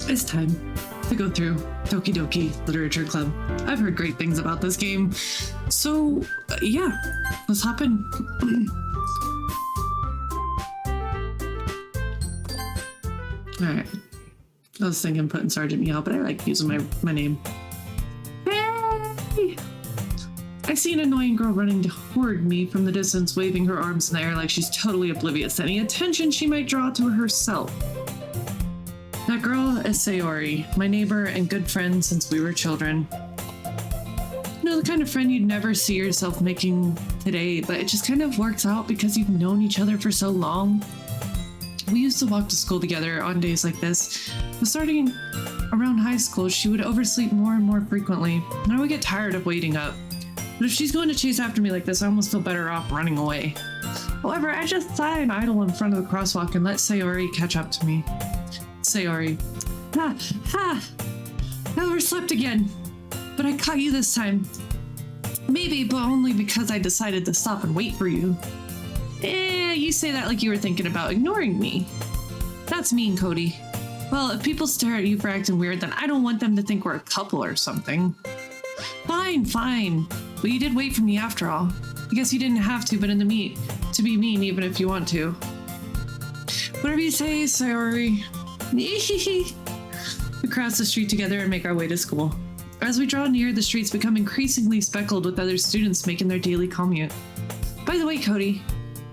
It's time to go through Doki Literature Club. I've heard great things about this game. So, yeah, let's hop in. Alright. I was thinking putting Sergeant Meow, but I like using my name. Hey! I see an annoying girl running toward me from the distance, waving her arms in the air like she's totally oblivious to any attention she might draw to herself. That girl is Sayori, my neighbor and good friend since we were children. You know, the kind of friend you'd never see yourself making today, but it just kind of works out because you've known each other for so long. We used to walk to school together on days like this, but starting around high school, she would oversleep more and more frequently, and I would get tired of waiting up. But if she's going to chase after me like this, I almost feel better off running away. However, I just sigh and idle in front of the crosswalk and let Sayori catch up to me. Sayori. I overslept again. But I caught you this time. Maybe, but only because I decided to stop and wait for you. You say that like you were thinking about ignoring me. That's mean, Cody. Well, if people stare at you for acting weird, then I don't want them to think we're a couple or something. Fine. But you did wait for me after all. I guess you didn't have to, but in the meet, to be mean even if you want to. Whatever you say, Sayori. We cross the street together and make our way to school. As we draw near, the streets become increasingly speckled with other students making their daily commute. By the way, Cody,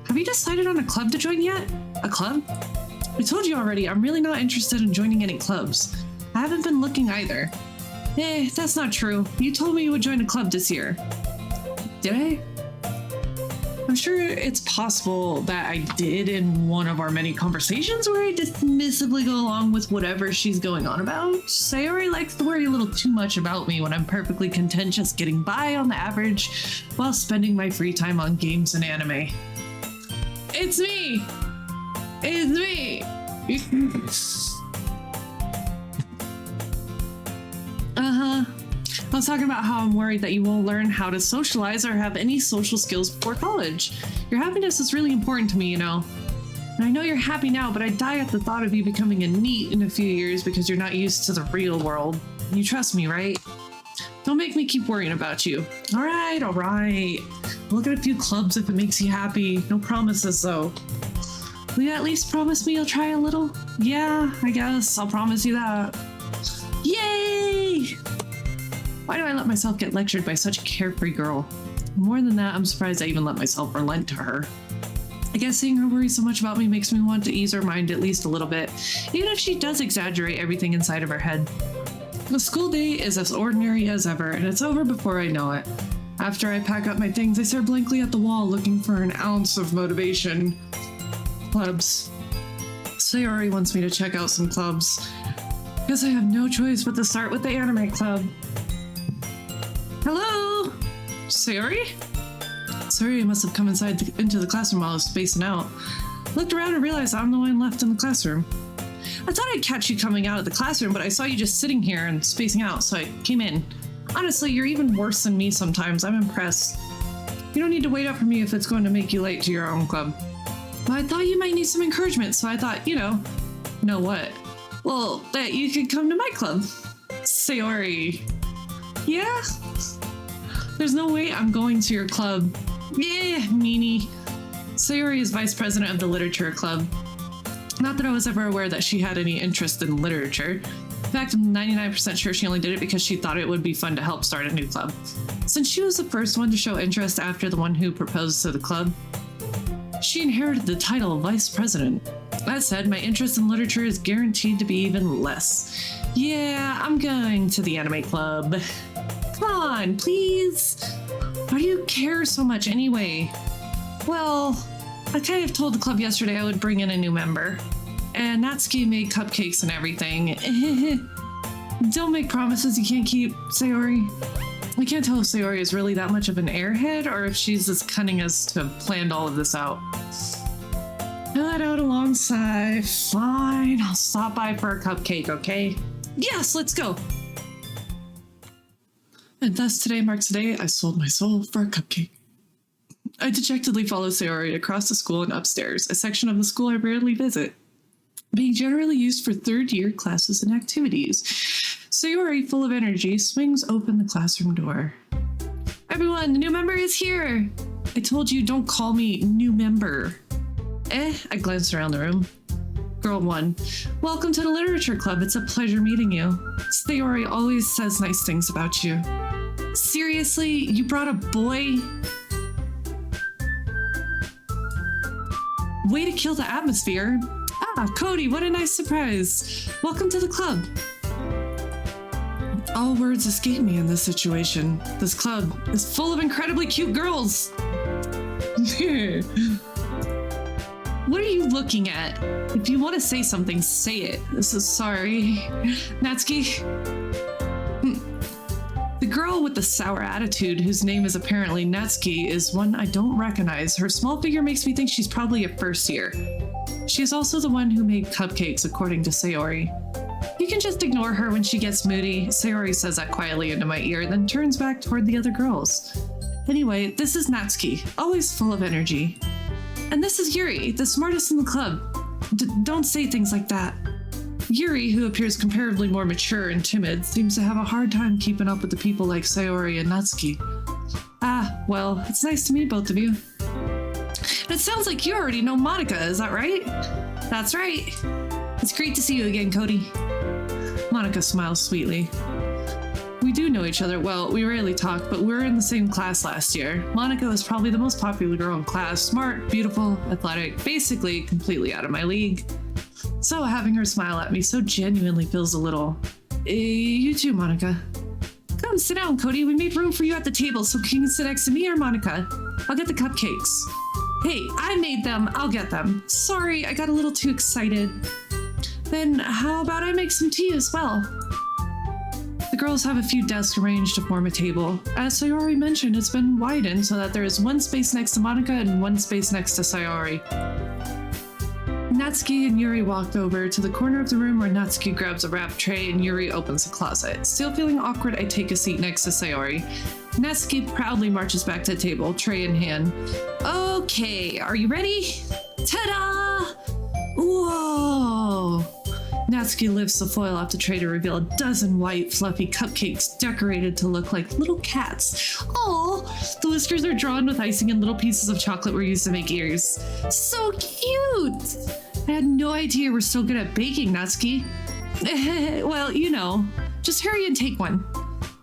have you decided on a club to join yet? A club? I told you already, I'm really not interested in joining any clubs. I haven't been looking either. That's not true. You told me you would join a club this year. Did I? I'm sure it's possible that I did in one of our many conversations where I dismissively go along with whatever she's going on about. Sayori likes to worry a little too much about me when I'm perfectly content just getting by on the average while spending my free time on games and anime. It's me! It's me! I was talking about how I'm worried that you won't learn how to socialize or have any social skills before college. Your happiness is really important to me, you know. And I know you're happy now, but I die at the thought of you becoming a NEET in a few years because you're not used to the real world. You trust me, right? Don't make me keep worrying about you. All right. Look at a few clubs if it makes you happy. No promises, though. Will you at least promise me you'll try a little? Yeah, I guess. I'll promise you that. Yay! Why do I let myself get lectured by such a carefree girl? More than that, I'm surprised I even let myself relent to her. I guess seeing her worry so much about me makes me want to ease her mind at least a little bit, even if she does exaggerate everything inside of her head. The school day is as ordinary as ever, and it's over before I know it. After I pack up my things, I stare blankly at the wall looking for an ounce of motivation. Clubs. Sayori wants me to check out some clubs. Guess I have no choice but to start with the anime club. Hello? Sayori? Sayori must have come into the classroom while I was spacing out. Looked around and realized I'm the one left in the classroom. I thought I'd catch you coming out of the classroom, but I saw you just sitting here and spacing out, so I came in. Honestly, you're even worse than me sometimes. I'm impressed. You don't need to wait up for me if it's going to make you late to your own club. But I thought you might need some encouragement, so I thought, know what? Well, that you could come to my club. Sayori. Yeah? There's no way I'm going to your club. Yeah, meanie. Sayori is vice president of the literature club. Not that I was ever aware that she had any interest in literature. In fact, I'm 99% sure she only did it because she thought it would be fun to help start a new club. Since she was the first one to show interest after the one who proposed to the club, she inherited the title of vice president. That said, my interest in literature is guaranteed to be even less. Yeah, I'm going to the anime club. Come on, please. Why do you care so much anyway? Well, I kind of told the club yesterday I would bring in a new member. And Natsuki made cupcakes and everything. Don't make promises you can't keep, Sayori. I can't tell if Sayori is really that much of an airhead or if she's as cunning as to have planned all of this out. I let out a long sigh. Fine, I'll stop by for a cupcake, okay? Yes, let's go! And thus today marks the day I sold my soul for a cupcake. I dejectedly follow Sayori across the school and upstairs, a section of the school I rarely visit. being generally used for third-year classes and activities. Sayori, full of energy, swings open the classroom door. Everyone, the new member is here! I told you, don't call me new member. I glanced around the room. Girl 1, welcome to the Literature Club. It's a pleasure meeting you. Sayori always says nice things about you. Seriously? You brought a boy? Way to kill the atmosphere. Ah, Cody, what a nice surprise. Welcome to the club. All words escape me in this situation. This club is full of incredibly cute girls. What are you looking at? If you want to say something, say it. This is sorry. Natsuki? The girl with the sour attitude, whose name is apparently Natsuki, is one I don't recognize. Her small figure makes me think she's probably a first year. She is also the one who made cupcakes, according to Sayori. You can just ignore her when she gets moody. Sayori says that quietly into my ear, then turns back toward the other girls. Anyway, this is Natsuki, always full of energy. And this is Yuri, the smartest in the club. Don't say things like that. Yuri, who appears comparatively more mature and timid, seems to have a hard time keeping up with the people like Sayori and Natsuki. Ah, well, it's nice to meet both of you. It sounds like you already know Monica, is that right? That's right. It's great to see you again, Cody. Monica smiles sweetly. We do know each other well. We rarely talk, but we were in the same class last year. Monica was probably the most popular girl in class. Smart, beautiful, athletic, basically completely out of my league. So having her smile at me so genuinely feels a little... You too, Monica. Come, sit down, Cody. We made room for you at the table, so can you sit next to me or Monica? I'll get the cupcakes. Hey, I made them. I'll get them. Sorry, I got a little too excited. Then how about I make some tea as well? The girls have a few desks arranged to form a table. As Sayori mentioned, it's been widened so that there is one space next to Monica and one space next to Sayori. Natsuki and Yuri walked over to the corner of the room where Natsuki grabs a wrap tray and Yuri opens the closet. Still feeling awkward, I take a seat next to Sayori. Natsuki proudly marches back to the table, tray in hand. Okay, are you ready? Ta-da! Whoa! Natsuki lifts the foil off the tray to reveal a dozen white, fluffy cupcakes decorated to look like little cats. Oh, the whiskers are drawn with icing and little pieces of chocolate were used to make ears. So cute! I had no idea we're so good at baking, Natsuki. Well, you know, just hurry and take one.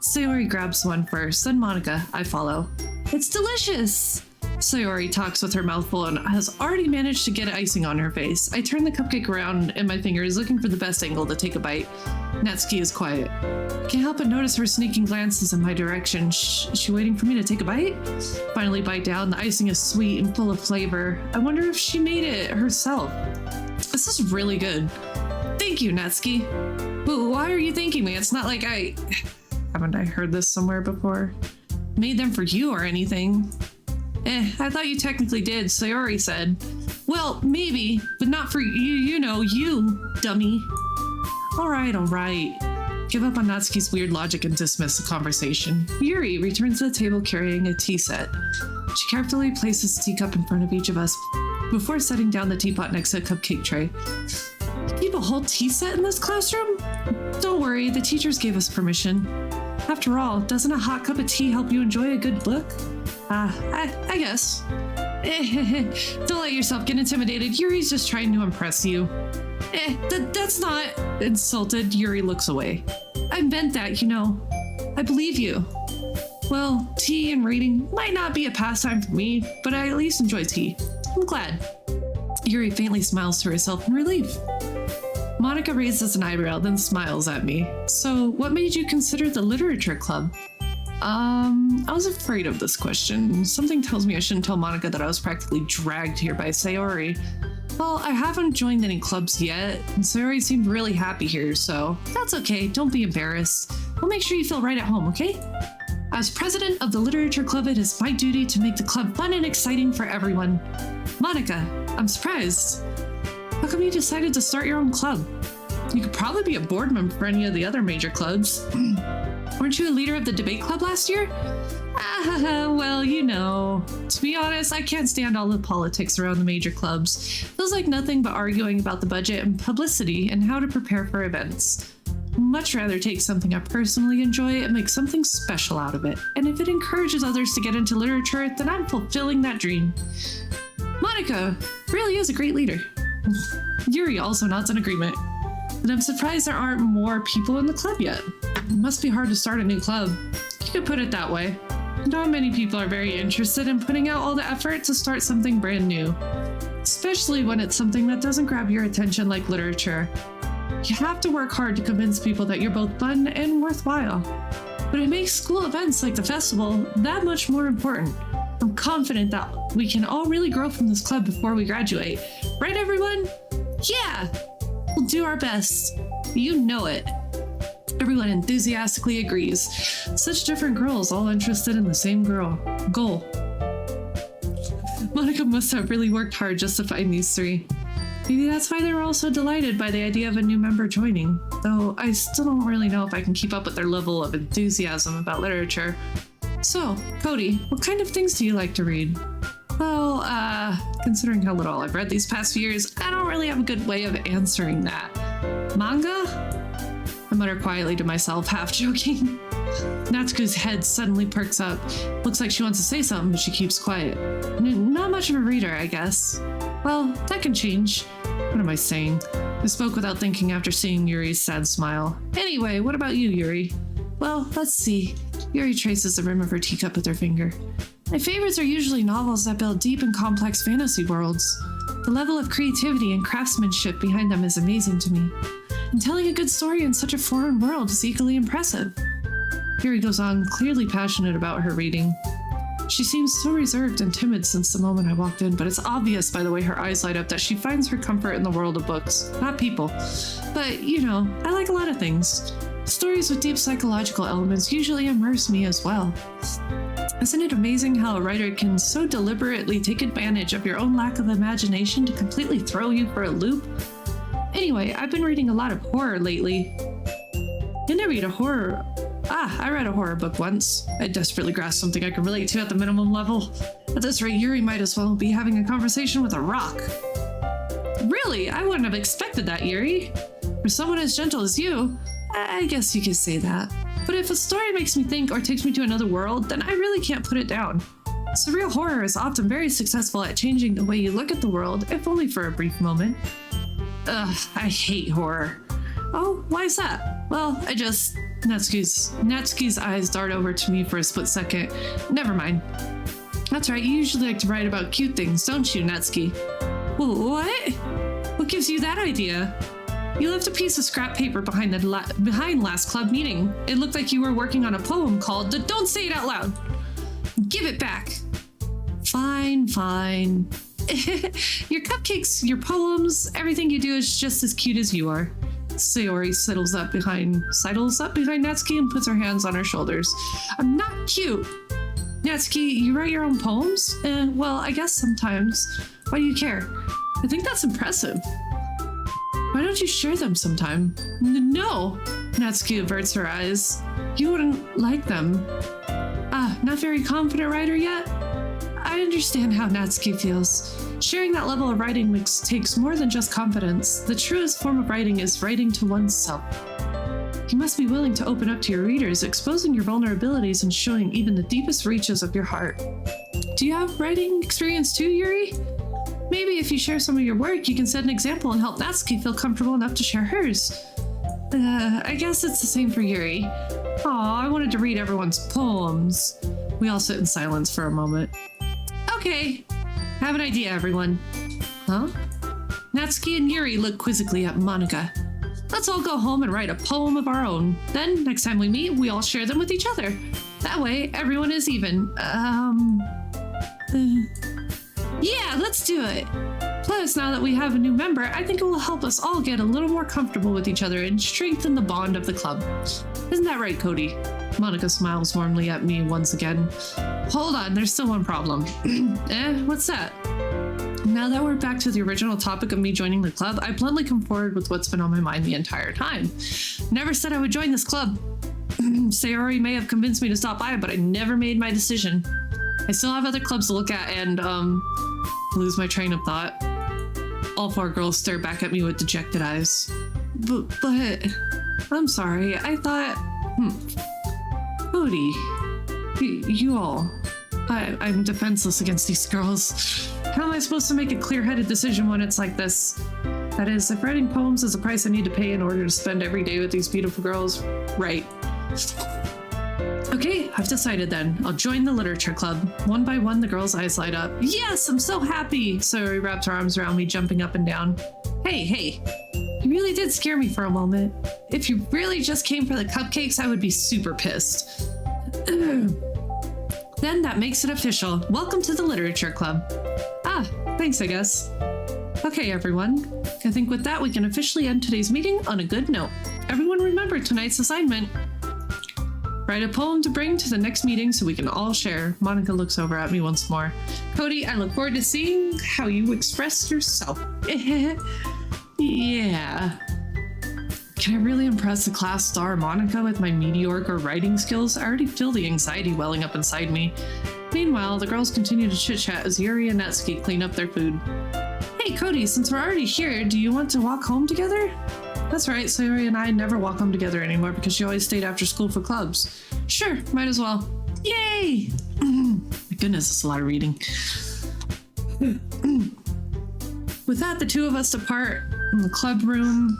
Sayori grabs one first, then Monica. I follow. It's delicious! Sayori talks with her mouth full and has already managed to get icing on her face. I turn the cupcake around in my fingers, looking for the best angle to take a bite. Natsuki is quiet. I can't help but notice her sneaking glances in my direction. Is she waiting for me to take a bite? Finally bite down. The icing is sweet and full of flavor. I wonder if she made it herself. This is really good. Thank you, Natsuki. But why are you thanking me? It's not like haven't I heard this somewhere before? Made them for you or anything. I thought you technically did, Sayori said. Well, maybe, but not for you know, you, dummy. All right. Give up on Natsuki's weird logic and dismiss the conversation. Yuri returns to the table carrying a tea set. She carefully places a teacup in front of each of us before setting down the teapot next to a cupcake tray. Keep a whole tea set in this classroom? Don't worry, the teachers gave us permission. After all, doesn't a hot cup of tea help you enjoy a good book? I guess. Don't let yourself get intimidated. Yuri's just trying to impress you. That's not... Insulted, Yuri looks away. I meant that, you know. I believe you. Well, tea and reading might not be a pastime for me, but I at least enjoy tea. I'm glad. Yuri faintly smiles to herself in relief. Monica raises an eyebrow, then smiles at me. So, what made you consider the literature club? I was afraid of this question. Something tells me I shouldn't tell Monica that I was practically dragged here by Sayori. Well, I haven't joined any clubs yet, and Sayori seemed really happy here, so that's okay. Don't be embarrassed. We'll make sure you feel right at home, okay? As president of the literature club, it is my duty to make the club fun and exciting for everyone. Monica, I'm surprised. How come you decided to start your own club? You could probably be a board member for any of the other major clubs. Weren't you a leader of the debate club last year? Well, you know. To be honest, I can't stand all the politics around the major clubs. Feels like nothing but arguing about the budget and publicity and how to prepare for events. Much rather take something I personally enjoy and make something special out of it. And if it encourages others to get into literature, then I'm fulfilling that dream. Monica really is a great leader. Yuri also nods in agreement. And I'm surprised there aren't more people in the club yet. It must be hard to start a new club. You could put it that way. Not many people are very interested in putting out all the effort to start something brand new, especially when it's something that doesn't grab your attention like literature. You have to work hard to convince people that you're both fun and worthwhile. But it makes school events like the festival that much more important. I'm confident that we can all really grow from this club before we graduate. Right, everyone? Yeah! We'll do our best. You know it. Everyone enthusiastically agrees. Such different girls, all interested in the same goal. Monica must have really worked hard just to find these three. Maybe that's why they were all so delighted by the idea of a new member joining, though I still don't really know if I can keep up with their level of enthusiasm about literature. So, Cody, what kind of things do you like to read? Well, considering how little I've read these past few years, I don't really have a good way of answering that. Manga? I mutter quietly to myself, half joking. Natsuko's head suddenly perks up. Looks like she wants to say something, but she keeps quiet. Not much of a reader, I guess. Well, that can change. What am I saying? I spoke without thinking after seeing Yuri's sad smile. Anyway, what about you, Yuri? Well, let's see. Yuri traces the rim of her teacup with her finger. My favorites are usually novels that build deep and complex fantasy worlds. The level of creativity and craftsmanship behind them is amazing to me. And telling a good story in such a foreign world is equally impressive. Yuri goes on, clearly passionate about her reading. She seems so reserved and timid since the moment I walked in, but it's obvious by the way her eyes light up that she finds her comfort in the world of books, not people. But, you know, I like a lot of things. Stories with deep psychological elements usually immerse me as well. Isn't it amazing how a writer can so deliberately take advantage of your own lack of imagination to completely throw you for a loop? Anyway, I've been reading a lot of horror lately. I read a horror book once. I desperately grasped something I could relate to at the minimum level. At this rate, Yuri might as well be having a conversation with a rock. Really? I wouldn't have expected that, Yuri. For someone as gentle as you, I guess you could say that. But if a story makes me think or takes me to another world, then I really can't put it down. Surreal horror is often very successful at changing the way you look at the world, if only for a brief moment. Ugh, I hate horror. Oh, why is that? Well, Natsuki's eyes dart over to me for a split second. Never mind. That's right, you usually like to write about cute things, don't you, Natsuki? What? What gives you that idea? You left a piece of scrap paper behind last club meeting. It looked like you were working on a poem called Don't Say It Out Loud. Give it back. Fine. Your cupcakes, your poems, everything you do is just as cute as you are. Sayori sidles up behind Natsuki and puts her hands on her shoulders. I'm not cute. Natsuki, you write your own poems? Well, I guess sometimes. Why do you care? I think that's impressive. Why don't you share them sometime? No! Natsuki averts her eyes. You wouldn't like them. Not very confident writer yet? I understand how Natsuki feels. Sharing that level of writing takes more than just confidence. The truest form of writing is writing to oneself. You must be willing to open up to your readers, exposing your vulnerabilities and showing even the deepest reaches of your heart. Do you have writing experience too, Yuri? Maybe if you share some of your work, you can set an example and help Natsuki feel comfortable enough to share hers. I guess it's the same for Yuri. Aw, I wanted to read everyone's poems. We all sit in silence for a moment. Okay, I have an idea, everyone. Huh? Natsuki and Yuri look quizzically at Monica. Let's all go home and write a poem of our own. Then, next time we meet, we all share them with each other. That way, everyone is even. Yeah, let's do it. Plus, now that we have a new member, I think it will help us all get a little more comfortable with each other and strengthen the bond of the club. Isn't that right, Cody? Monica smiles warmly at me once again. Hold on, there's still one problem. What's that? Now that we're back to the original topic of me joining the club, I bluntly come forward with what's been on my mind the entire time. Never said I would join this club. Sayori may have convinced me to stop by, but I never made my decision. I still have other clubs to look at and, lose my train of thought. All four girls stare back at me with dejected eyes. But, I'm sorry, I thought, Cody, you all, I'm defenseless against these girls. How am I supposed to make a clear-headed decision when it's like this? That is, if writing poems is the price I need to pay in order to spend every day with these beautiful girls, right. Okay, I've decided then. I'll join the literature club. One by one, the girls' eyes light up. Yes, I'm so happy! Sayori wrapped her arms around me, jumping up and down. Hey, you really did scare me for a moment. If you really just came for the cupcakes, I would be super pissed. Then that makes it official. Welcome to the literature club. Ah, thanks, I guess. Okay, everyone. I think with that, we can officially end today's meeting on a good note. Everyone remember tonight's assignment. Write a poem to bring to the next meeting so we can all share. Monica looks over at me once more. Cody, I look forward to seeing how you express yourself. Yeah. Can I really impress the class star Monica with my mediocre writing skills? I already feel the anxiety welling up inside me. Meanwhile, the girls continue to chit-chat as Yuri and Natsuki clean up their food. Hey, Cody, since we're already here, do you want to walk home together? That's right, Sayori and I never walk home together anymore because she always stayed after school for clubs. Sure, might as well. Yay! My goodness, it's a lot of reading. With that, the two of us depart the club room.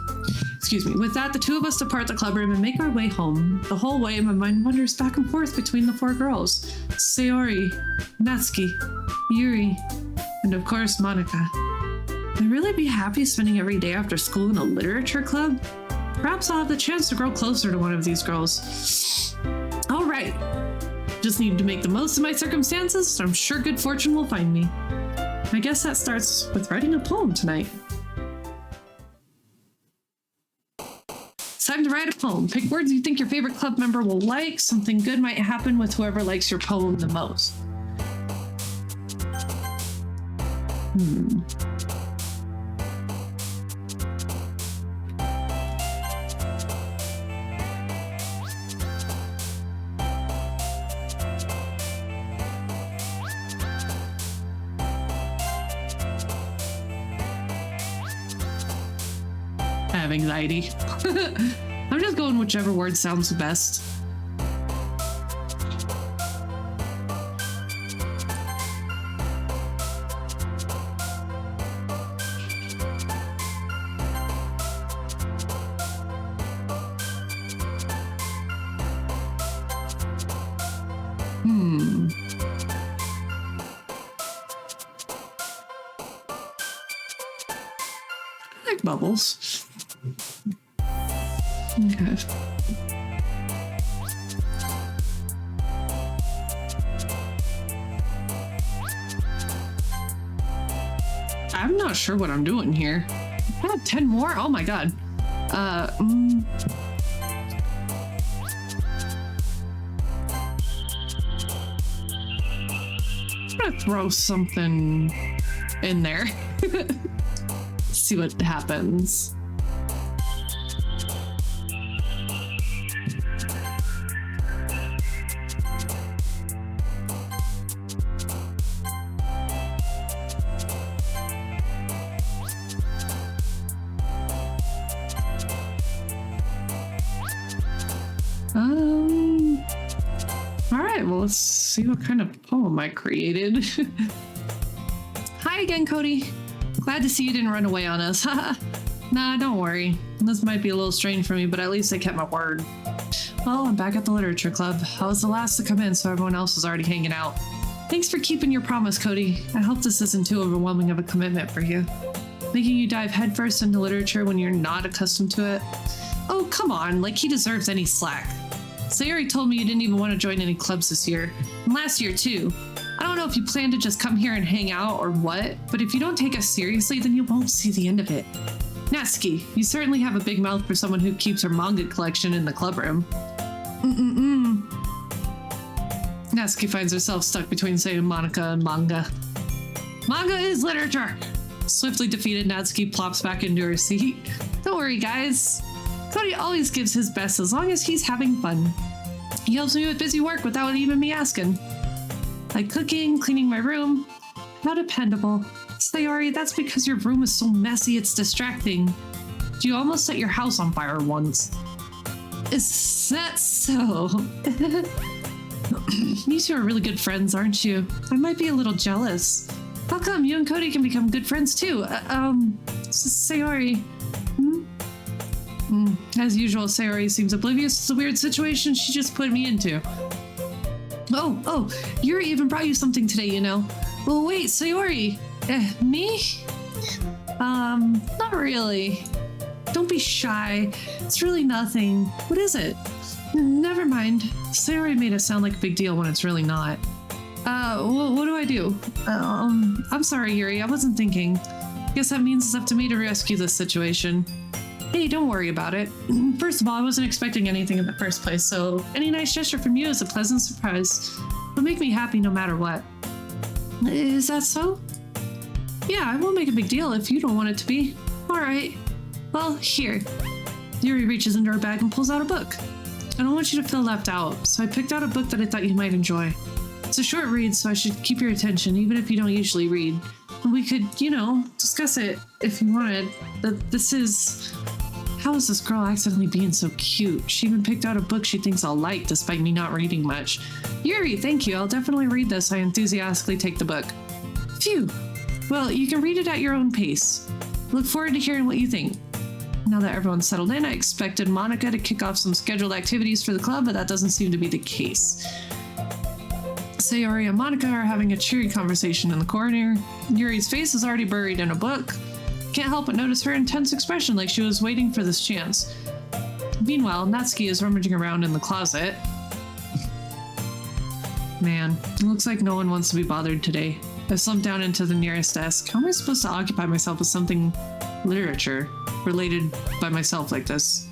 With that, the two of us depart the club room and make our way home. The whole way, my mind wanders back and forth between the four girls. Sayori, Natsuki, Yuri, and of course, Monica. Would I really be happy spending every day after school in a literature club? Perhaps I'll have the chance to grow closer to one of these girls. All right. Just need to make the most of my circumstances, so I'm sure good fortune will find me. I guess that starts with writing a poem tonight. It's time to write a poem. Pick words you think your favorite club member will like. Something good might happen with whoever likes your poem the most. I have anxiety. I'm just going whichever word sounds the best. I like bubbles. Okay. I'm not sure what I'm doing here. I have 10 more? Oh my god. I'm gonna throw something in there. See what happens. Alright, well, let's see what kind of poem I created. Hi again, Cody. Glad to see you didn't run away on us. Nah, don't worry. This might be a little strange for me, but at least I kept my word. Well, I'm back at the literature club. I was the last to come in, so everyone else was already hanging out. Thanks for keeping your promise, Cody. I hope this isn't too overwhelming of a commitment for you. Making you dive headfirst into literature when you're not accustomed to it? Oh, come on, like he deserves any slack. Sayori told me you didn't even want to join any clubs this year. And last year, too. I don't know if you plan to just come here and hang out or what, but if you don't take us seriously, then you won't see the end of it. Natsuki, you certainly have a big mouth for someone who keeps her manga collection in the club room. Natsuki finds herself stuck between saying Monica and manga. Manga is literature! Swiftly defeated, Natsuki plops back into her seat. Don't worry, guys. Cody always gives his best as long as he's having fun. He helps me with busy work without even me asking. Like cooking, cleaning my room. How dependable. Sayori, that's because your room is so messy it's distracting. You almost set your house on fire once. Is that so? You two are really good friends, aren't you? I might be a little jealous. How come you and Cody can become good friends too? Sayori. As usual, Sayori seems oblivious to the weird situation she just put me into. Oh, Yuri even brought you something today, you know. Well, wait, Sayori. Me? Not really. Don't be shy. It's really nothing. What is it? Never mind. Sayori made it sound like a big deal when it's really not. What do I do? I'm sorry, Yuri. I wasn't thinking. Guess that means it's up to me to rescue this situation. Hey, don't worry about it. First of all, I wasn't expecting anything in the first place, so any nice gesture from you is a pleasant surprise. It'll make me happy no matter what. Is that so? Yeah, I won't make a big deal if you don't want it to be. Alright. Well, here. Yuri reaches into her bag and pulls out a book. I don't want you to feel left out, so I picked out a book that I thought you might enjoy. It's a short read, so I should keep your attention, even if you don't usually read. And we could, discuss it if you wanted. This is... How is this girl accidentally being so cute? She even picked out a book she thinks I'll like, despite me not reading much. Yuri, thank you. I'll definitely read this. I enthusiastically take the book. Phew. Well, you can read it at your own pace. Look forward to hearing what you think. Now that everyone's settled in, I expected Monica to kick off some scheduled activities for the club, but that doesn't seem to be the case. Sayori and Monica are having a cheery conversation in the corner. Yuri's face is already buried in a book. Can't help but notice her intense expression, like she was waiting for this chance. Meanwhile, Natsuki is rummaging around in the closet. Man, it looks like no one wants to be bothered today. I slumped down into the nearest desk. How am I supposed to occupy myself with something literature related by myself like this?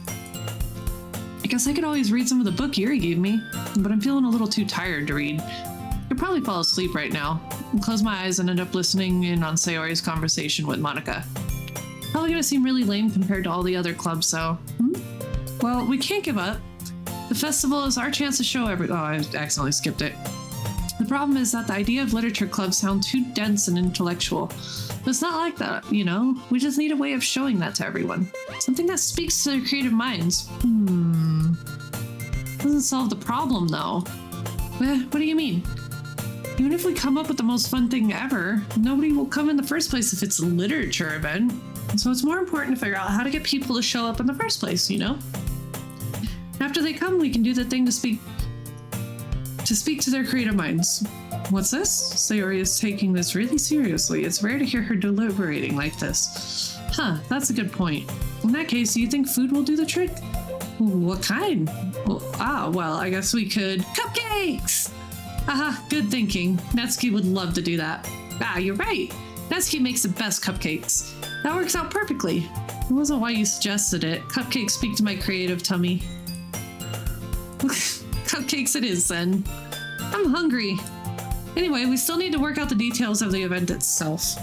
I guess I could always read some of the book Yuri gave me, but I'm feeling a little too tired to read. I could probably fall asleep right now, and close my eyes and end up listening in on Sayori's conversation with Monica. Probably gonna seem really lame compared to all the other clubs, so... Well, we can't give up. The festival is our chance to show Oh, I accidentally skipped it. The problem is that the idea of literature clubs sound too dense and intellectual. But it's not like that, We just need a way of showing that to everyone. Something that speaks to their creative minds. Doesn't solve the problem, though. What do you mean? Even if we come up with the most fun thing ever, nobody will come in the first place if it's a literature event. So it's more important to figure out how to get people to show up in the first place, After they come, we can do the thing to speak to their creative minds. What's this? Sayori is taking this really seriously. It's rare to hear her deliberating like this. Huh, that's a good point. In that case, do you think food will do the trick? What kind? Well, I guess we could... Cupcakes! Aha, good thinking. Natsuki would love to do that. You're right. Natsuki makes the best cupcakes. That works out perfectly. It wasn't why you suggested it. Cupcakes speak to my creative tummy. Cupcakes it is, then. I'm hungry. Anyway, we still need to work out the details of the event itself.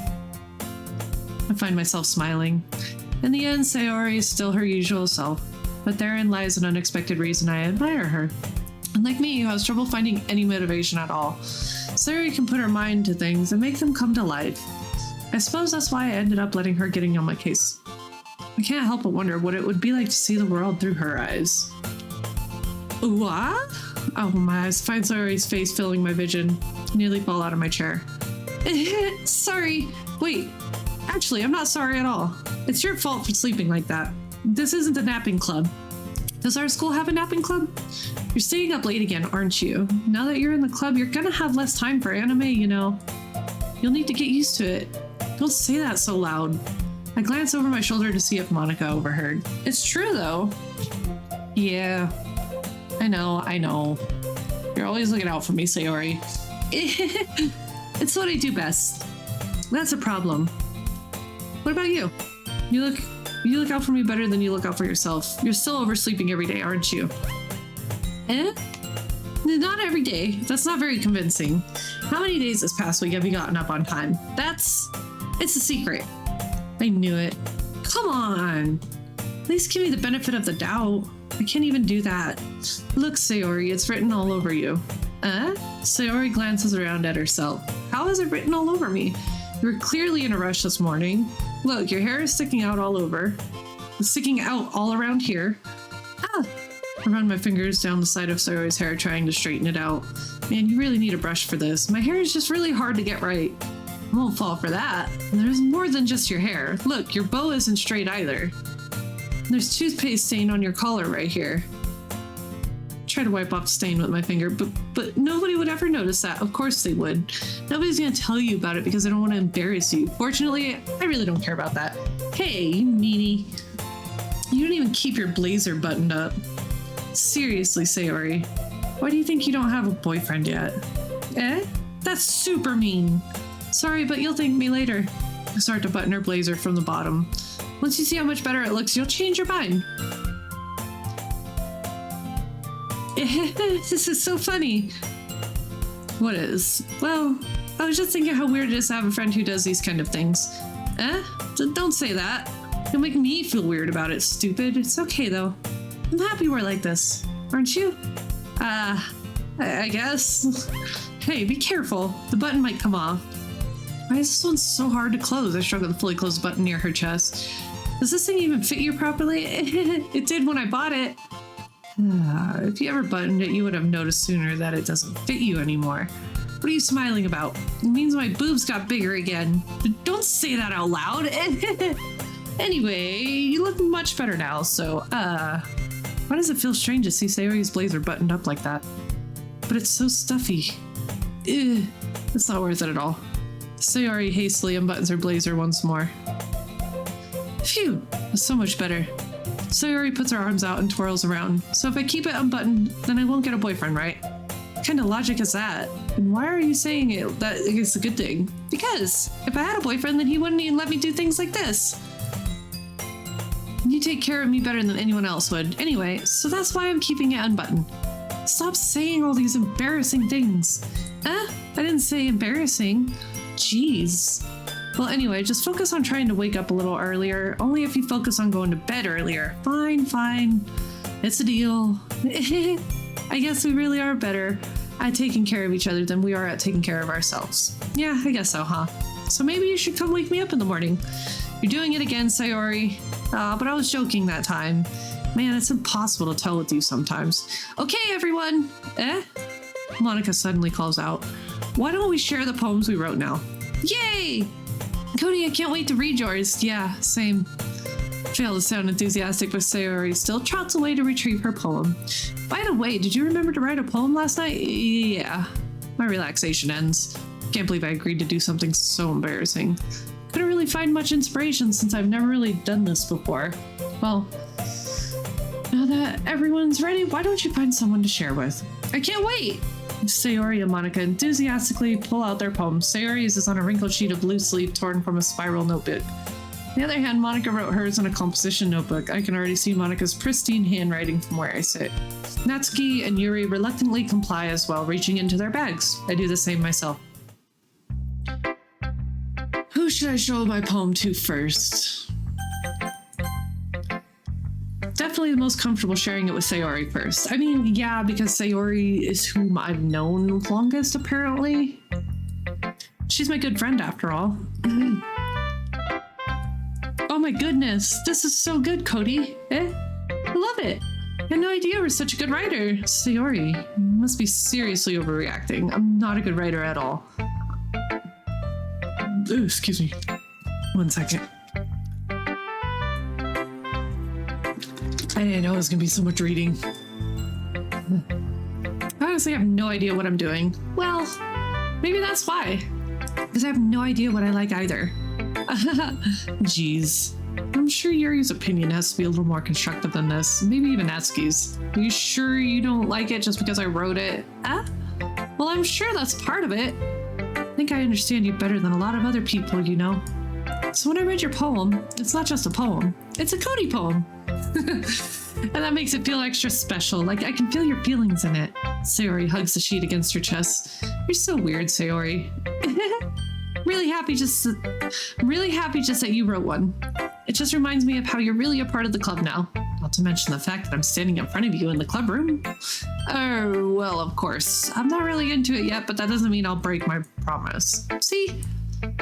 I find myself smiling. In the end, Sayori is still her usual self, but therein lies an unexpected reason I admire her. Unlike me, who has trouble finding any motivation at all, Sayori can put her mind to things and make them come to life. I suppose that's why I ended up letting her getting on my case. I can't help but wonder what it would be like to see the world through her eyes. What? Oh, my eyes. Find Sayori's face filling my vision. I nearly fall out of my chair. Sorry. Wait. Actually, I'm not sorry at all. It's your fault for sleeping like that. This isn't a napping club. Does our school have a napping club? You're staying up late again, aren't you? Now that you're in the club, you're gonna have less time for anime, You'll need to get used to it. Don't say that so loud. I glance over my shoulder to see if Monica overheard. It's true, though. Yeah. I know. You're always looking out for me, Sayori. It's what I do best. That's a problem. What about you? You look out for me better than you look out for yourself. You're still oversleeping every day, aren't you? Not every day. That's not very convincing. How many days this past week have you gotten up on time? It's a secret. I knew it. Come on. At least give me the benefit of the doubt. I can't even do that. Look, Sayori, it's written all over you. Sayori glances around at herself. How is it written all over me? You were clearly in a rush this morning. Look, your hair is sticking out all over. It's sticking out all around here. I run my fingers down the side of Sayori's hair, trying to straighten it out. Man, you really need a brush for this. My hair is just really hard to get right. I won't fall for that. And there's more than just your hair. Look, your bow isn't straight either. There's toothpaste stain on your collar right here. Try to wipe off the stain with my finger, but nobody would ever notice that. Of course they would. Nobody's gonna tell you about it because they don't want to embarrass you. Fortunately, I really don't care about that. Hey, you meanie. You don't even keep your blazer buttoned up. Seriously, Sayori. Why do you think you don't have a boyfriend yet? That's super mean. Sorry, but you'll thank me later. I start to button her blazer from the bottom. Once you see how much better it looks, you'll change your mind. This is so funny. What is? Well, I was just thinking how weird it is to have a friend who does these kind of things. Don't say that. You'll make me feel weird about it, stupid. It's okay, though. I'm happy we're like this. Aren't you? I guess. Hey, be careful. The button might come off. Why is this one so hard to close? I struggle to fully close the button near her chest. Does this thing even fit you properly? It did when I bought it. If you ever buttoned it, you would have noticed sooner that it doesn't fit you anymore. What are you smiling about? It means my boobs got bigger again. Don't say that out loud. Anyway, you look much better now, so, why does it feel strange to see Sayori's blazer buttoned up like that? But it's so stuffy. It's not worth it at all. Sayori hastily unbuttons her blazer once more. Phew, that's so much better. Sayori puts her arms out and twirls around. So if I keep it unbuttoned, then I won't get a boyfriend, right? What kind of logic is that? And why are you saying it that it's a good thing? Because if I had a boyfriend, then he wouldn't even let me do things like this. You take care of me better than anyone else would. Anyway, so that's why I'm keeping it unbuttoned. Stop saying all these embarrassing things. I didn't say embarrassing. Jeez. Well, anyway, just focus on trying to wake up a little earlier. Only if you focus on going to bed earlier. Fine. It's a deal. I guess we really are better at taking care of each other than we are at taking care of ourselves. Yeah, I guess so, huh? So maybe you should come wake me up in the morning. You're doing it again, Sayori. But I was joking that time. Man, it's impossible to tell with you sometimes. Okay, everyone. Monica suddenly calls out. Why don't we share the poems we wrote now? Yay! Cody, I can't wait to read yours. Yeah, same. Fail to sound enthusiastic, but Sayori still trots away to retrieve her poem. By the way, did you remember to write a poem last night? Yeah. My relaxation ends. Can't believe I agreed to do something so embarrassing. Couldn't really find much inspiration since I've never really done this before. Well, now that everyone's ready, why don't you find someone to share with? I can't wait! Sayori and Monica enthusiastically pull out their poems. Sayori's is on a wrinkled sheet of blue sleeve torn from a spiral notebook. On the other hand, Monica wrote hers in a composition notebook. I can already see Monica's pristine handwriting from where I sit. Natsuki and Yuri reluctantly comply as well, reaching into their bags. I do the same myself. Who should I show my poem to first? Definitely the most comfortable sharing it with Sayori first. I mean, yeah, because Sayori is whom I've known longest, apparently. She's my good friend, after all. Oh my goodness, this is so good, Cody. I love it. I had no idea you were such a good writer. Sayori, you must be seriously overreacting. I'm not a good writer at all. Excuse me. 1 second. I didn't know it was going to be so much reading. I honestly have no idea what I'm doing. Well, maybe that's why. Because I have no idea what I like either. Jeez. I'm sure Yuri's opinion has to be a little more constructive than this. Maybe even Natsuki's. Are you sure you don't like it just because I wrote it? Well, I'm sure that's part of it. I think I understand you better than a lot of other people, you know. So when I read your poem, it's not just a poem. It's a Cody poem. And that makes it feel extra special, like I can feel your feelings in it. Sayori hugs the sheet against her chest. You're so weird, Sayori. Really happy just that you wrote one. It just reminds me of how you're really a part of the club now. Not Not to mention the fact that I'm standing in front of you in the club room. Oh, well, of course. I'm not really into it yet, but that doesn't mean I'll break my promise. See?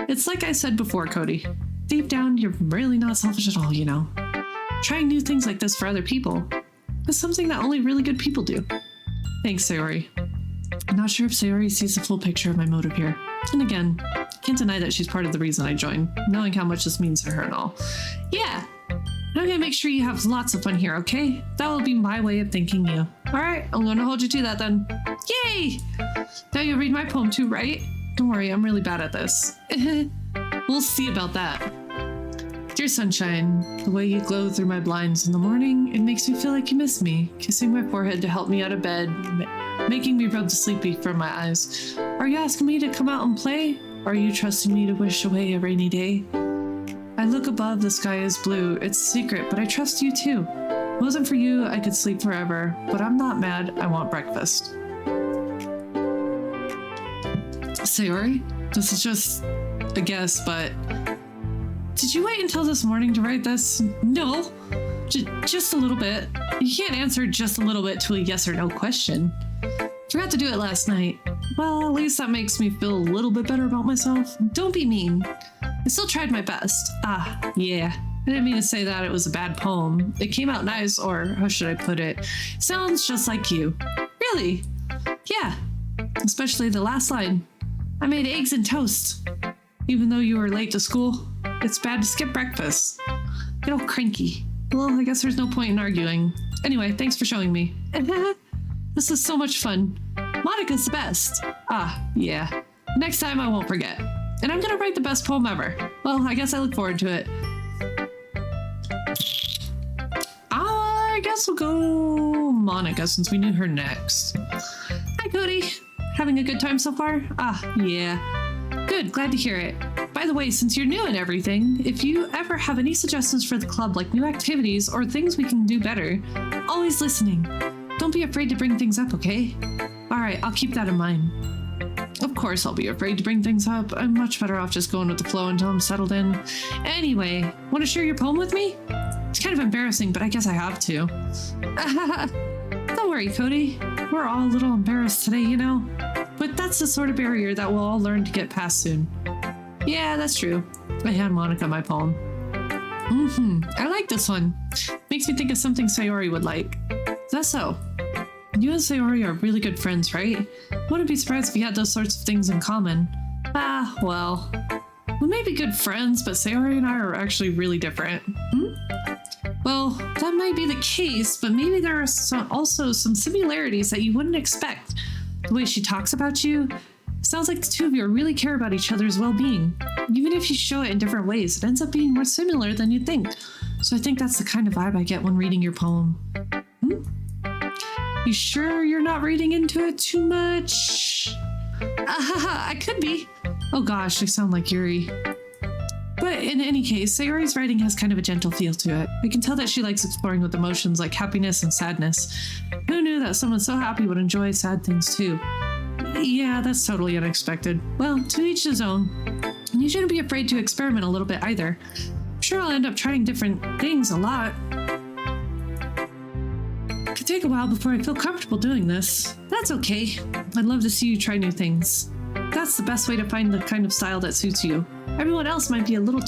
It's like I said before, Cody. Deep down, you're really not selfish at all, you know. Trying new things like this for other people is something that only really good people do. Thanks, Sayori. I'm not sure if Sayori sees the full picture of my motive here. And again, I can't deny that she's part of the reason I joined, knowing how much this means to her and all. Yeah, I'm gonna make sure you have lots of fun here, okay? That will be my way of thanking you. Alright, I'm gonna hold you to that then. Yay! Now you'll read my poem too, right? Don't worry, I'm really bad at this. We'll see about that. Dear sunshine, the way you glow through my blinds in the morning, it makes me feel like you miss me, kissing my forehead to help me out of bed, making me rub the sleepy from my eyes. Are you asking me to come out and play? Or are you trusting me to wish away a rainy day? I look above, the sky is blue. It's a secret, but I trust you too. If it wasn't for you, I could sleep forever, but I'm not mad. I want breakfast. Sayori, this is just a guess, but did you wait until this morning to write this? No, just a little bit. You can't answer just a little bit to a yes or no question. Forgot to do it last night. Well, at least that makes me feel a little bit better about myself. Don't be mean. I still tried my best. Ah, yeah. I didn't mean to say that it was a bad poem. It came out nice, or how should I put it? Sounds just like you. Really? Yeah. Especially the last line. I made eggs and toast. Even though you were late to school, it's bad to skip breakfast. Get all cranky. Well, I guess there's no point in arguing. Anyway, thanks for showing me. This is so much fun. Monica's the best. Ah, yeah. Next time I won't forget. And I'm gonna write the best poem ever. Well, I guess I look forward to it. I guess we'll go Monica since we knew her next. Hi, Cody. Having a good time so far? Ah, yeah. Good, glad to hear it. By the way, since you're new and everything, if you ever have any suggestions for the club, like new activities or things we can do better, always listening. Don't be afraid to bring things up, okay? Alright, I'll keep that in mind. Of course I'll be afraid to bring things up. I'm much better off just going with the flow until I'm settled in. Anyway, want to share your poem with me? It's kind of embarrassing, but I guess I have to. Don't worry, Cody. We're all a little embarrassed today, you know? But that's the sort of barrier that we'll all learn to get past soon. Yeah, that's true. I hand Monica my poem. I like this one. Makes me think of something Sayori would like. Is that so? You and Sayori are really good friends, right? Wouldn't be surprised if you had those sorts of things in common. Ah, well. We may be good friends, but Sayori and I are actually really different. Well, that might be the case, but maybe there are also some similarities that you wouldn't expect. The way she talks about you, sounds like the two of you really care about each other's well-being. Even if you show it in different ways, it ends up being more similar than you'd think. So I think that's the kind of vibe I get when reading your poem. You sure you're not reading into it too much? I could be. Oh gosh, I sound like Yuri. But in any case, Sayori's writing has kind of a gentle feel to it. I can tell that she likes exploring with emotions like happiness and sadness. Who knew that someone so happy would enjoy sad things too? Yeah, that's totally unexpected. Well, to each his own. And you shouldn't be afraid to experiment a little bit either. I'm sure I'll end up trying different things a lot. It could take a while before I feel comfortable doing this. That's okay. I'd love to see you try new things. That's the best way to find the kind of style that suits you. Everyone else might be a little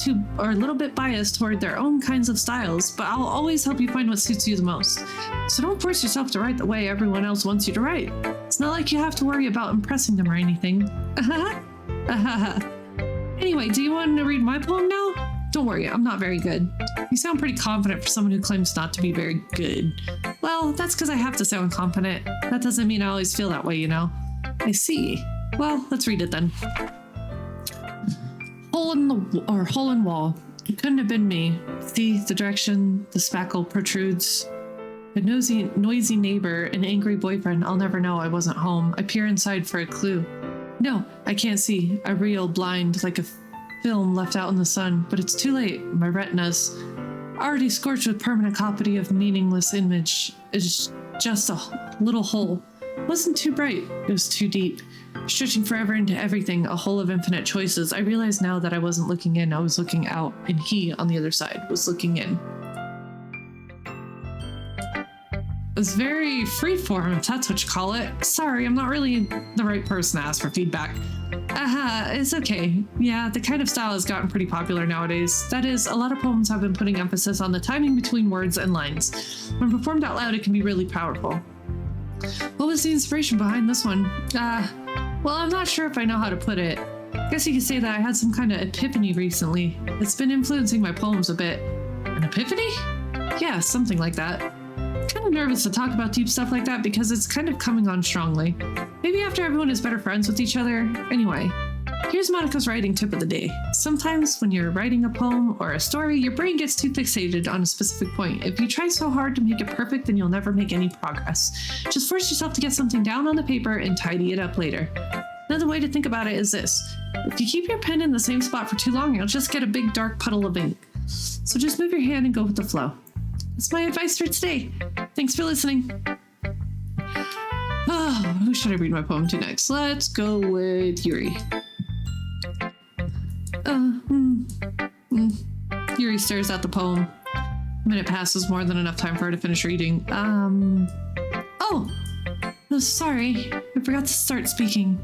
bit biased toward their own kinds of styles, but I'll always help you find what suits you the most. So don't force yourself to write the way everyone else wants you to write. It's not like you have to worry about impressing them or anything. Anyway, do you want to read my poem now? Don't worry, I'm not very good. You sound pretty confident for someone who claims not to be very good. Well, that's because I have to sound confident. That doesn't mean I always feel that way, you know? I see. Well, let's read it then. Hole in wall. It couldn't have been me. See, the direction the spackle protrudes. A noisy neighbor, an angry boyfriend. I'll never know I wasn't home. I peer inside for a clue. No, I can't see. I reel blind like a film left out in the sun, but it's too late. My retina's already scorched with permanent copy of meaningless image. It's just a little hole. It wasn't too bright. It was too deep. Stretching forever into everything, a hole of infinite choices. I realized now that I wasn't looking in, I was looking out, and he, on the other side, was looking in. It's very freeform, if that's what you call it. Sorry, I'm not really the right person to ask for feedback. It's okay. Yeah, the kind of style has gotten pretty popular nowadays. That is, a lot of poems have been putting emphasis on the timing between words and lines. When performed out loud, it can be really powerful. What was the inspiration behind this one? Well, I'm not sure if I know how to put it. I guess you could say that I had some kind of epiphany recently. It's been influencing my poems a bit. An epiphany? Yeah, something like that. Kind of nervous to talk about deep stuff like that because it's kind of coming on strongly. Maybe after everyone is better friends with each other. Anyway, here's Monica's writing tip of the day. Sometimes when you're writing a poem or a story, your brain gets too fixated on a specific point. If you try so hard to make it perfect, then you'll never make any progress. Just force yourself to get something down on the paper and tidy it up later. Another way to think about it is this. If you keep your pen in the same spot for too long, you'll just get a big dark puddle of ink. So just move your hand and go with the flow. That's my advice for today. Thanks for listening. Oh, who should I read my poem to next? Let's go with Yuri. Yuri stares at the poem. A minute passes, more than enough time for her to finish reading. Oh, no, sorry. I forgot to start speaking.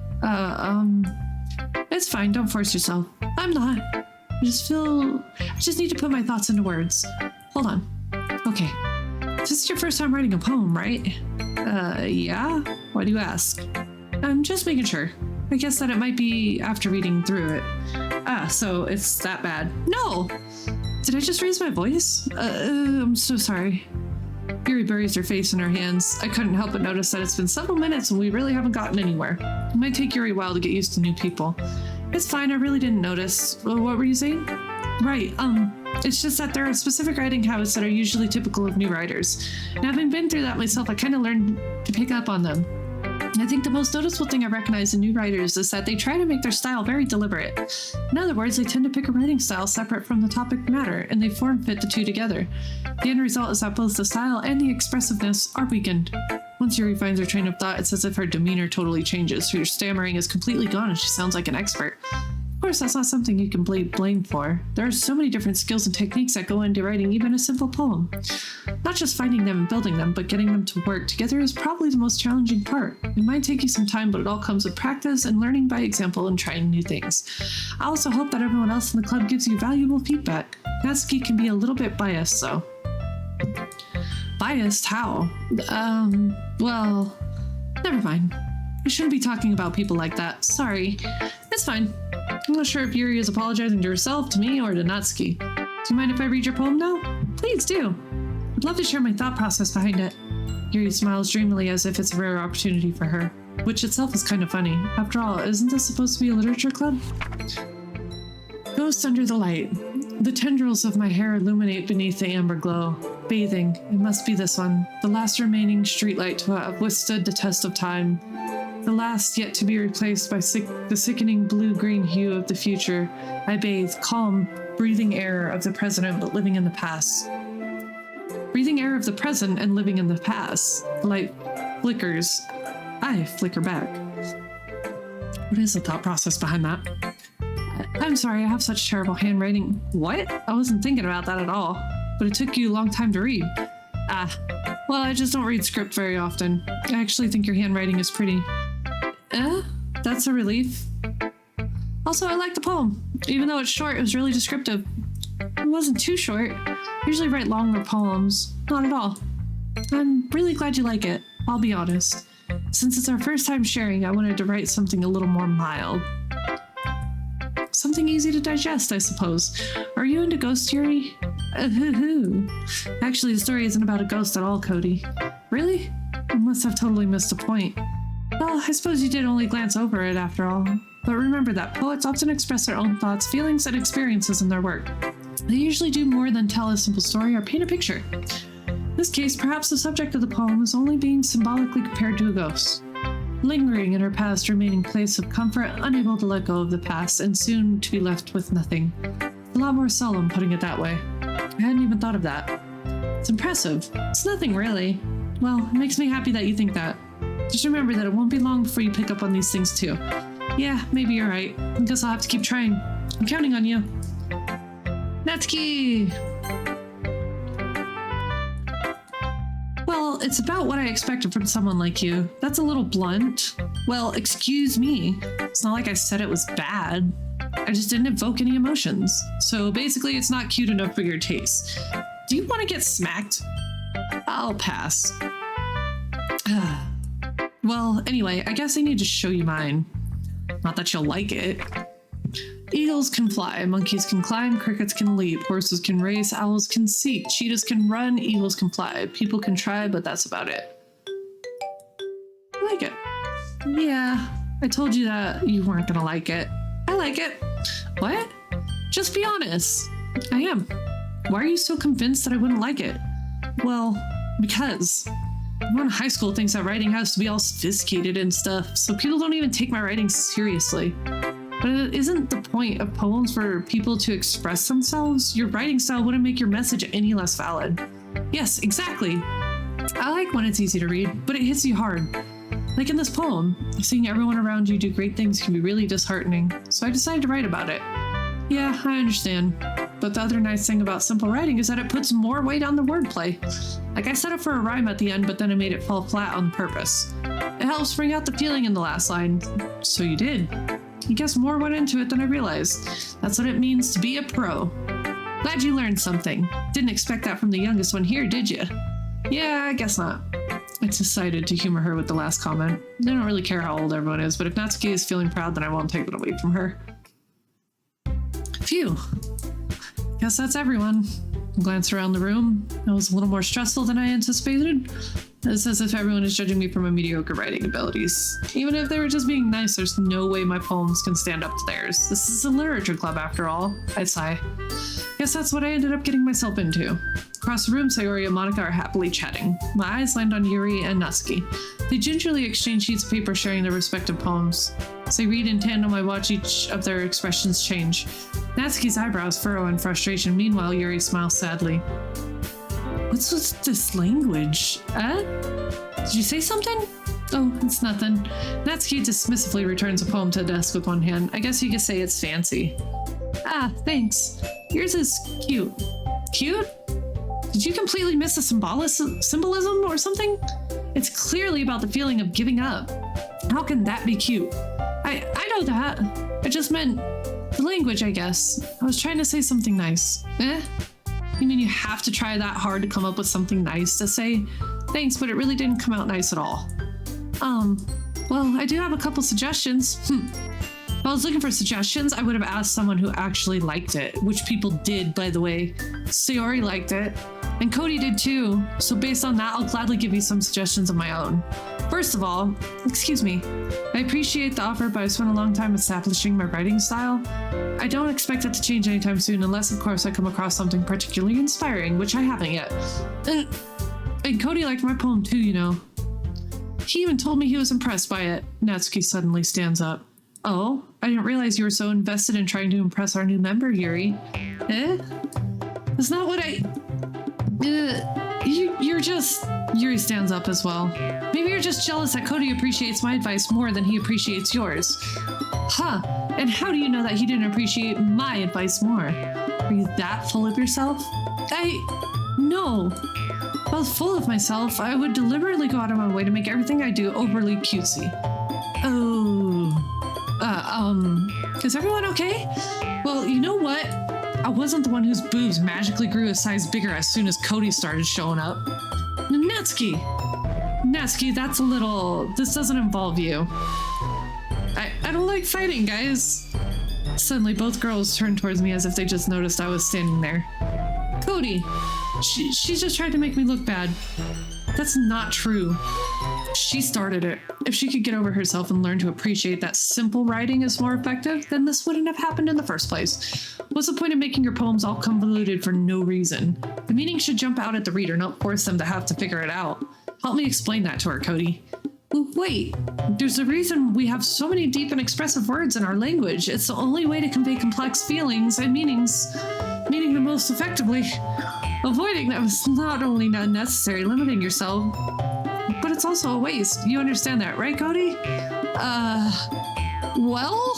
It's fine. Don't force yourself. I'm not. I just need to put my thoughts into words. Hold on. Okay. This is your first time writing a poem, right? Yeah? Why do you ask? I'm just making sure. I guess that it might be after reading through it. So it's that bad. No! Did I just raise my voice? I'm so sorry. Yuri buries her face in her hands. I couldn't help but notice that it's been several minutes and we really haven't gotten anywhere. It might take Yuri a while to get used to new people. It's fine, I really didn't notice. What were you saying? Right, it's just that there are specific writing habits that are usually typical of new writers. And having been through that myself, I kind of learned to pick up on them. I think the most noticeable thing I recognize in new writers is that they try to make their style very deliberate. In other words, they tend to pick a writing style separate from the topic matter, and they form-fit the two together. The end result is that both the style and the expressiveness are weakened. Once Yuri finds her train of thought, it's as if her demeanor totally changes. Her stammering is completely gone and she sounds like an expert. Of course, that's not something you can blame for. There are so many different skills and techniques that go into writing even a simple poem. Not just finding them and building them, but getting them to work together is probably the most challenging part. It might take you some time, but it all comes with practice and learning by example and trying new things. I also hope that everyone else in the club gives you valuable feedback. Natsuki can be a little bit biased, though. Biased? How? Well, never mind. We shouldn't be talking about people like that. Sorry. It's fine. I'm not sure if Yuri is apologizing to herself, to me, or to Natsuki. Do you mind if I read your poem now? Please do. I'd love to share my thought process behind it. Yuri smiles dreamily as if it's a rare opportunity for her, which itself is kind of funny. After all, isn't this supposed to be a literature club? Ghost under the light. The tendrils of my hair illuminate beneath the amber glow. Bathing. It must be this one. The last remaining streetlight to have withstood the test of time. The last yet to be replaced by the sickening blue-green hue of the future. I bathe, calm, breathing air of the present but living in the past. Breathing air of the present and living in the past. The light flickers. I flicker back. What is the thought process behind that? I'm sorry, I have such terrible handwriting. What? I wasn't thinking about that at all. But it took you a long time to read. Well, I just don't read script very often. I actually think your handwriting is pretty. That's a relief. Also, I like the poem. Even though it's short, it was really descriptive. It wasn't too short. I usually write longer poems. Not at all. I'm really glad you like it. I'll be honest. Since it's our first time sharing, I wanted to write something a little more mild. Something easy to digest, I suppose. Are you into ghost Yuri? Actually, the story isn't about a ghost at all, Cody. Really? I must have totally missed a point. Well, I suppose you did only glance over it after all. But remember that poets often express their own thoughts, feelings, and experiences in their work. They usually do more than tell a simple story or paint a picture. In this case, perhaps the subject of the poem is only being symbolically compared to a ghost. Lingering in her past remaining place of comfort, unable to let go of the past, and soon to be left with nothing. A lot more solemn, putting it that way. I hadn't even thought of that. It's impressive. It's nothing, really. Well, it makes me happy that you think that. Just remember that it won't be long before you pick up on these things, too. Yeah, maybe you're right. I guess I'll have to keep trying. I'm counting on you. Natsuki! Well, Well, it's about what I expected from someone like you. That's a little blunt. Well, excuse me. It's not like I said it was bad. I just didn't evoke any emotions. So basically, it's not cute enough for your taste. Do you want to get smacked? I'll pass. Well, anyway, I guess I need to show you mine. Not that you'll like it. Eagles can fly, monkeys can climb, crickets can leap, horses can race, owls can seek, cheetahs can run, eagles can fly. People can try, but that's about it. I like it. Yeah, I told you that you weren't gonna like it. I like it. What? Just be honest. I am. Why are you so convinced that I wouldn't like it? Well, because everyone in high school thinks that writing has to be all sophisticated and stuff, so people don't even take my writing seriously. But it isn't the point of poems for people to express themselves. Your writing style wouldn't make your message any less valid. Yes, exactly. I like when it's easy to read, but it hits you hard. Like in this poem, seeing everyone around you do great things can be really disheartening, so I decided to write about it. Yeah, I understand. But the other nice thing about simple writing is that it puts more weight on the wordplay. Like I set up for a rhyme at the end, but then I made it fall flat on purpose. It helps bring out the feeling in the last line. So you did. I guess more went into it than I realized. That's what it means to be a pro. Glad you learned something. Didn't expect that from the youngest one here, did you? Yeah, I guess not. I decided to humor her with the last comment. I don't really care how old everyone is, but if Natsuki is feeling proud, then I won't take it away from her. Phew. Guess that's everyone. I glanced around the room. It was a little more stressful than I anticipated. It's as if everyone is judging me for my mediocre writing abilities. Even if they were just being nice, there's no way my poems can stand up to theirs. This is a literature club after all. I sigh. Guess that's what I ended up getting myself into. Across the room, Sayori and Monica are happily chatting. My eyes land on Yuri and Natsuki. They gingerly exchange sheets of paper sharing their respective poems. As they read in tandem, I watch each of their expressions change. Natsuki's eyebrows furrow in frustration. Meanwhile, Yuri smiles sadly. What's with this language? Did you say something? Oh, it's nothing. Natsuki dismissively returns a poem to the desk with one hand. I guess you could say it's fancy. Ah, thanks. Yours is cute. Cute? Did you completely miss the symbolism or something? It's clearly about the feeling of giving up. How can that be cute? I know that. I just meant the language, I guess. I was trying to say something nice. You mean you have to try that hard to come up with something nice to say? Thanks, but it really didn't come out nice at all. Well, I do have a couple suggestions. If I was looking for suggestions, I would have asked someone who actually liked it, which people did, by the way. Sayori liked it, and Cody did too, so based on that, I'll gladly give you some suggestions of my own. First of all, excuse me, I appreciate the offer, but I spent a long time establishing my writing style. I don't expect it to change anytime soon, unless of course I come across something particularly inspiring, which I haven't yet. And Cody liked my poem too, you know. He even told me he was impressed by it. Natsuki suddenly stands up. Oh, I didn't realize you were so invested in trying to impress our new member, Yuri. That's not what you're just... Yuri stands up as well. Maybe you're just jealous that Cody appreciates my advice more than he appreciates yours. Huh, and how do you know that he didn't appreciate my advice more? Are you that full of yourself? No. If I was full of myself, I would deliberately go out of my way to make everything I do overly cutesy. Is everyone okay? Well, you know what? I wasn't the one whose boobs magically grew a size bigger as soon as Cody started showing up. Natsuki, that's a little... This doesn't involve you. I don't like fighting, guys. Suddenly, both girls turned towards me as if they just noticed I was standing there. Cody, she just tried to make me look bad. That's not true. She started it. If she could get over herself and learn to appreciate that simple writing is more effective, then this wouldn't have happened in the first place. What's the point of making your poems all convoluted for no reason? The meaning should jump out at the reader, not force them to have to figure it out. Help me explain that to her, Cody. Wait, there's a reason we have so many deep and expressive words in our language. It's the only way to convey complex feelings and meaning them most effectively. Avoiding them is not only not necessary, limiting yourself, but it's also a waste. You understand that, right, Cody? Well?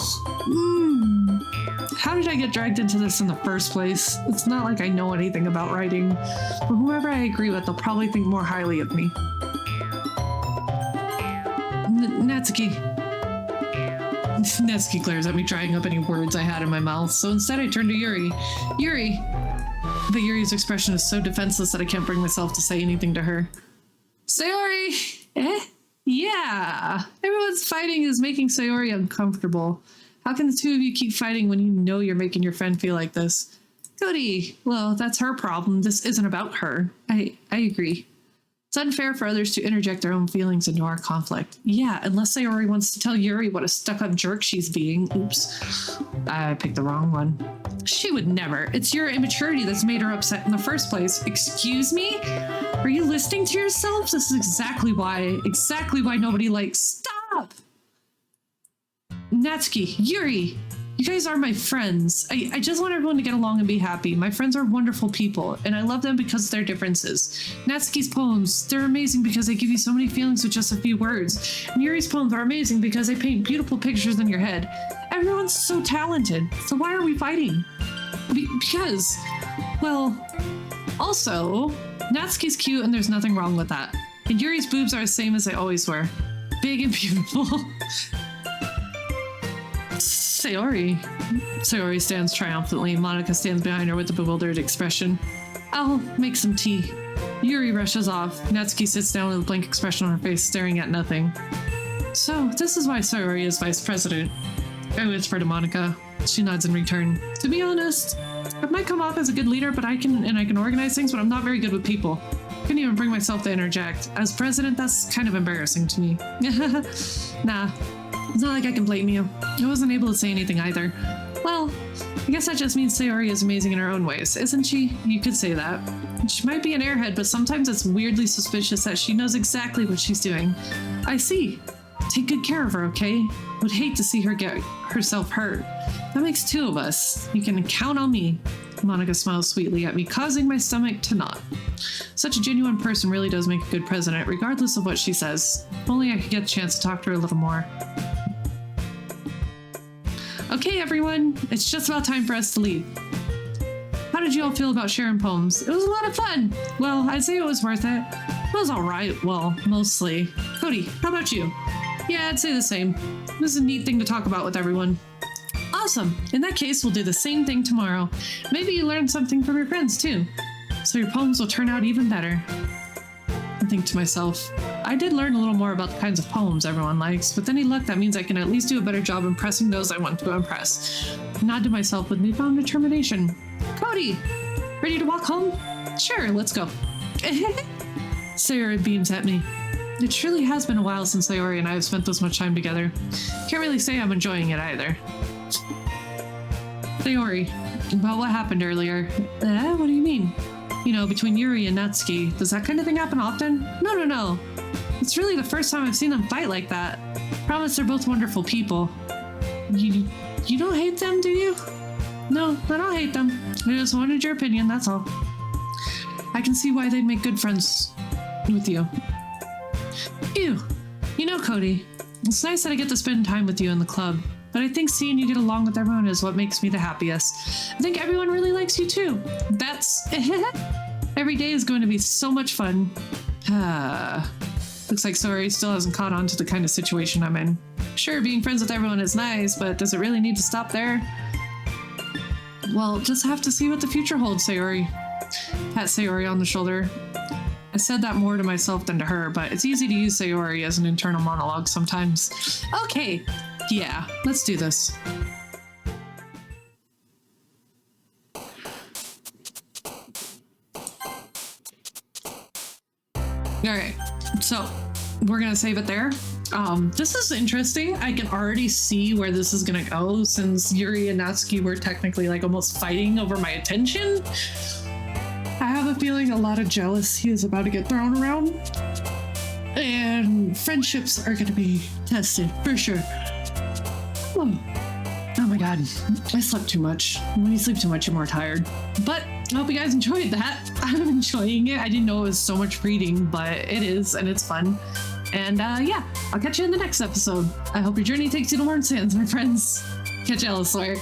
How did I get dragged into this in the first place? It's not like I know anything about writing, but whoever I agree with, they'll probably think more highly of me. Natsuki. Natsuki glares at me, drying up any words I had in my mouth, so instead I turn to Yuri. Yuri! But Yuri's expression is so defenseless that I can't bring myself to say anything to her. Sayori! Eh? Yeah! Everyone's fighting is making Sayori uncomfortable. How can the two of you keep fighting when you know you're making your friend feel like this? Cody, well, that's her problem. This isn't about her. I agree. It's unfair for others to interject their own feelings into our conflict. Yeah, unless Sayori wants to tell Yuri what a stuck-up jerk she's being. Oops. I picked the wrong one. She would never. It's your immaturity that's made her upset in the first place. Excuse me? Are you listening to yourselves? This is exactly why nobody likes. Stop! Natsuki, Yuri, you guys are my friends. I just want everyone to get along and be happy. My friends are wonderful people, and I love them because of their differences. Natsuki's poems, they're amazing because they give you so many feelings with just a few words. And Yuri's poems are amazing because they paint beautiful pictures in your head. Everyone's so talented, so why are we fighting? Because, well, also, Natsuki's cute and there's nothing wrong with that. And Yuri's boobs are the same as they always were. Big and beautiful. Sayori stands triumphantly. Monica stands behind her with a bewildered expression. I'll make some tea. Yuri rushes off. Natsuki sits down with a blank expression on her face, staring at nothing. So, this is why Sayori is vice president. I whisper to Monica. She nods in return. To be honest, I might come off as a good leader, but I can organize things, but I'm not very good with people. I couldn't even bring myself to interject. As president, that's kind of embarrassing to me. Nah. It's not like I can blame you. I wasn't able to say anything either. Well, I guess that just means Sayori is amazing in her own ways, isn't she? You could say that. She might be an airhead, but sometimes it's weirdly suspicious that she knows exactly what she's doing. I see. Take good care of her, okay? Would hate to see her get herself hurt. That makes two of us. You can count on me. Monica smiles sweetly at me, causing my stomach to knot. Such a genuine person really does make a good president, regardless of what she says. If only I could get a chance to talk to her a little more. Okay, everyone, it's just about time for us to leave. How did you all feel about sharing poems? It was a lot of fun. Well, I'd say it was worth it. It was all right, well, mostly. Cody, how about you? Yeah, I'd say the same. This is a neat thing to talk about with everyone. Awesome. In that case, we'll do the same thing tomorrow. Maybe you learned something from your friends, too. So your poems will turn out even better. I think to myself, I did learn a little more about the kinds of poems everyone likes. With any luck, that means I can at least do a better job impressing those I want to impress. I nod to myself with newfound determination. Cody, ready to walk home? Sure, let's go. Sayori beams at me. It truly has been a while since Sayori and I have spent this much time together. Can't really say I'm enjoying it either. Sayori, about what happened earlier. What do you mean? You know, between Yuri and Natsuki. Does that kind of thing happen often? No. It's really the first time I've seen them fight like that. Promise they're both wonderful people. You don't hate them, do you? No, I don't hate them. I just wanted your opinion, that's all. I can see why they'd make good friends with you. Phew. You know, Cody, it's nice that I get to spend time with you in the club, but I think seeing you get along with everyone is what makes me the happiest. I think everyone really likes you too. That's... Every day is going to be so much fun. Looks like Sayori still hasn't caught on to the kind of situation I'm in. Sure, being friends with everyone is nice, but does it really need to stop there? Well, just have to see what the future holds, Sayori. Pat Sayori on the shoulder. I said that more to myself than to her, but it's easy to use Sayori as an internal monologue sometimes. Okay, yeah, let's do this. Alright, so we're gonna save it there. This is interesting. I can already see where this is gonna go since Yuri and Natsuki were technically like almost fighting over my attention. I have a feeling a lot of jealousy is about to get thrown around. And friendships are gonna be tested for sure. Oh my god, I slept too much. When you sleep too much, you're more tired. But I hope you guys enjoyed that. I'm enjoying it. I didn't know it was so much reading, but it is, and it's fun. And yeah, I'll catch you in the next episode. I hope your journey takes you to Lawrence Sands, my friends. Catch you elsewhere.